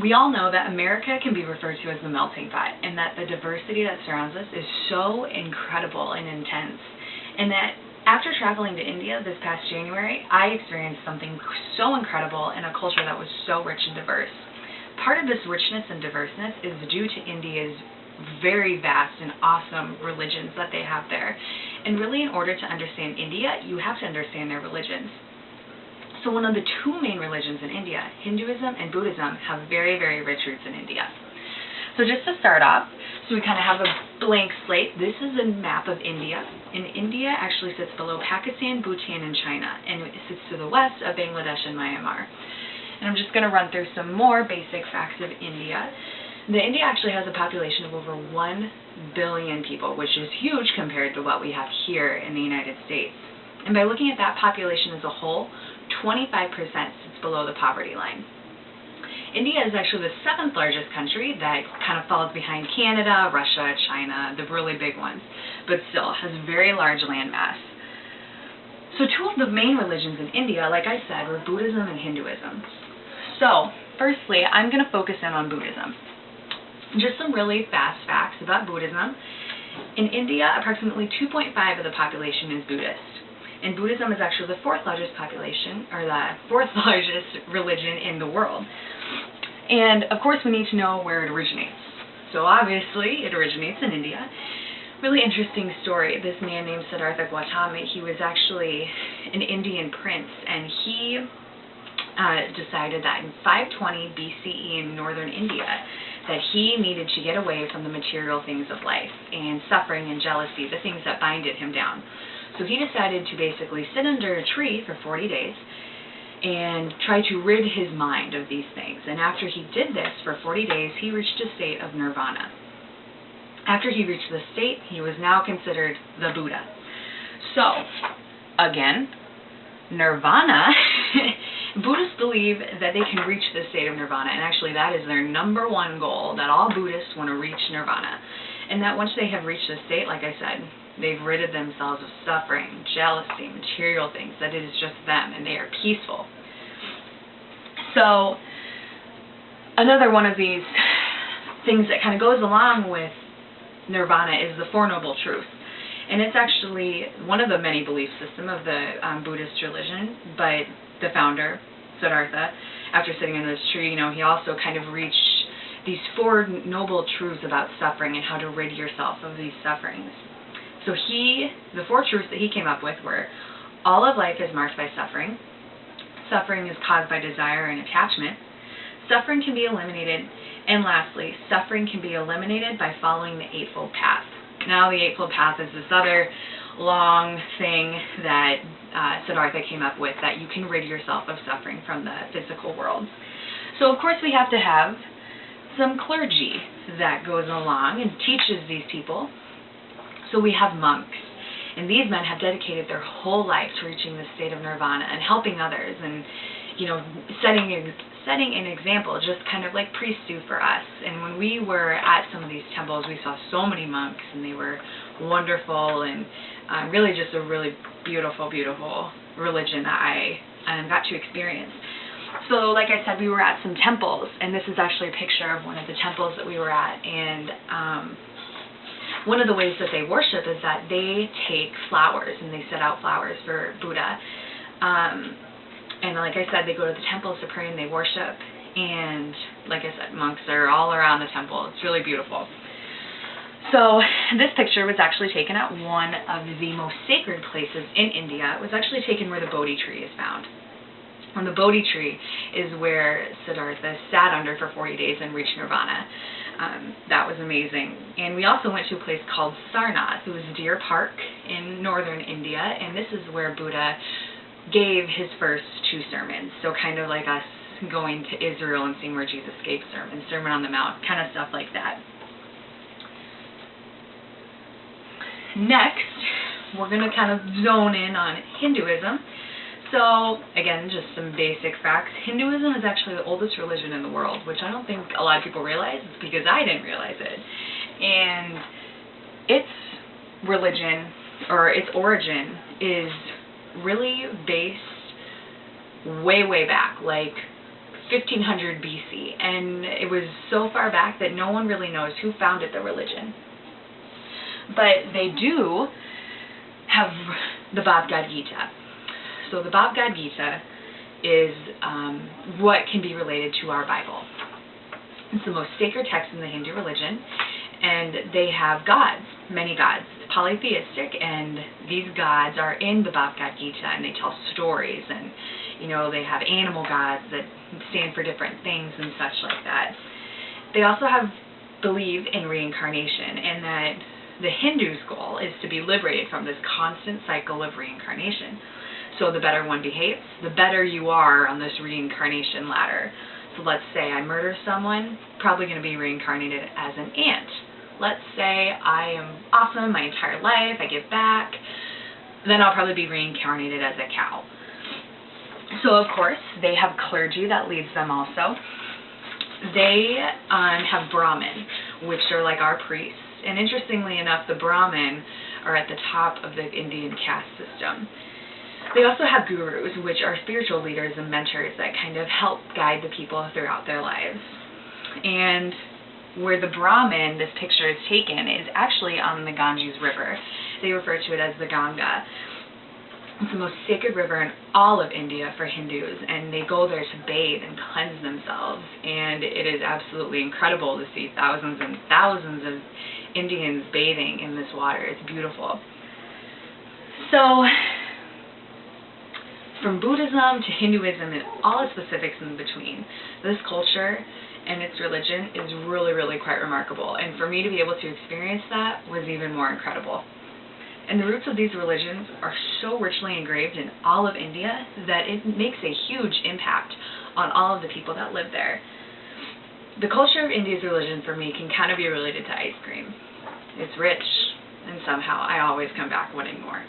We all know that America can be referred to as the melting pot, and that the diversity that surrounds us is so incredible and intense, and that after traveling to India this past January, I experienced something so incredible in a culture that was so rich and diverse. Part of this richness and diverseness is due to India's very vast and awesome religions that they have there. And really, in order to understand India, you have to understand their religions. So one of the two main religions in India, Hinduism and Buddhism, have very, very rich roots in India. So just to start off, so we kind of have a blank slate, this is a map of India. And India actually sits below Pakistan, Bhutan, and China, and it sits to the west of Bangladesh and Myanmar. And I'm just going to run through some more basic facts of India. India actually has a population of over 1 billion people, which is huge compared to what we have here in the United States. And by looking at that population as a whole, 25% sits below the poverty line. India is actually the 7th largest country that kind of falls behind Canada, Russia, China, the really big ones, but still has a very large landmass. So two of the main religions in India, like I said, were Buddhism and Hinduism. So, firstly, I'm going to focus in on Buddhism. Just some really fast facts about Buddhism. In India, approximately 2.5% of the population is Buddhist. And Buddhism is actually the 4th largest population, or the 4th largest religion in the world. And, of course, we need to know where it originates. So, obviously, it originates in India. Really interesting story. This man named Siddhartha Gautama, he was actually an Indian prince, and he decided that in 520 BCE in northern India, that he needed to get away from the material things of life and suffering and jealousy, the things that binded him down. So he decided to basically sit under a tree for 40 days and try to rid his mind of these things. And after he did this for 40 days, he reached a state of nirvana. After he reached this state, he was now considered the Buddha. So, again, nirvana, Buddhists believe that they can reach this state of nirvana, and actually that is their #1 goal, that all Buddhists want to reach nirvana. And that once they have reached this state, like I said, they've ridded themselves of suffering, jealousy, material things, that it is just them, and they are peaceful. So, another one of these things that kind of goes along with nirvana is the Four Noble Truths. And it's actually one of the many belief systems of the Buddhist religion, but the founder, Siddhartha, after sitting under this tree, he also kind of reached these 4 noble truths about suffering and how to rid yourself of these sufferings. So the 4 truths that he came up with were, all of life is marked by suffering. Suffering is caused by desire and attachment. Suffering can be eliminated. And lastly, suffering can be eliminated by following the Eightfold Path. Now, the Eightfold Path is this other long thing that Siddhartha came up with, that you can rid yourself of suffering from the physical world. So, of course, we have to have some clergy that goes along and teaches these people. So we have monks. And these men have dedicated their whole life to reaching the state of nirvana and helping others and, setting an example, just kind of like priests do for us. And when we were at some of these temples, we saw so many monks, and they were wonderful, and really just a really beautiful, beautiful religion that I got to experience. So, like I said, we were at some temples, and this is actually a picture of one of the temples that we were at, and one of the ways that they worship is that they take flowers, and they set out flowers for Buddha. And like I said, they go to the temples to pray and they worship. And like I said, monks are all around the temple. It's really beautiful. So this picture was actually taken at one of the most sacred places in India. It was actually taken where the Bodhi tree is found. And the Bodhi tree is where Siddhartha sat under for 40 days and reached nirvana. That was amazing. And we also went to a place called Sarnath. It was Deer Park in northern India. And this is where Buddha gave his first 2 sermons. So kind of like us going to Israel and seeing where Jesus gave sermons, Sermon on the Mount, kind of stuff like that. Next, we're going to kind of zone in on Hinduism. So, again, just some basic facts. Hinduism is actually the oldest religion in the world, which I don't think a lot of people realize. It's because I didn't realize it. And its religion, or its origin, is really based way, way back, like 1500 BC, and it was so far back that no one really knows who founded the religion. But they do have the Bhagavad Gita. So the Bhagavad Gita is what can be related to our Bible. It's the most sacred text in the Hindu religion, and they have gods, many gods. It's polytheistic, and these gods are in the Bhagavad Gita, and they tell stories, and they have animal gods that stand for different things and such like that. They also believe in reincarnation, and that the Hindu's goal is to be liberated from this constant cycle of reincarnation. So the better one behaves, the better you are on this reincarnation ladder. So let's say I murder someone, probably going to be reincarnated as an ant. Let's say I am awesome my entire life, I give back, then I'll probably be reincarnated as a cow. So of course, they have clergy that leads them also. They have Brahmin, which are like our priests. And interestingly enough, the Brahmin are at the top of the Indian caste system. They also have gurus, which are spiritual leaders and mentors that kind of help guide the people throughout their lives. And where the Brahmin, this picture is taken, is actually on the Ganges River. They refer to it as the Ganga. It's the most sacred river in all of India for Hindus, and they go there to bathe and cleanse themselves. And it is absolutely incredible to see thousands and thousands of Indians bathing in this water. It's beautiful. So, from Buddhism to Hinduism and all its specifics in between, this culture and its religion is really, really quite remarkable. And for me to be able to experience that was even more incredible. And the roots of these religions are so richly engraved in all of India that it makes a huge impact on all of the people that live there. The culture of India's religion for me can kind of be related to ice cream. It's rich, and somehow I always come back wanting more.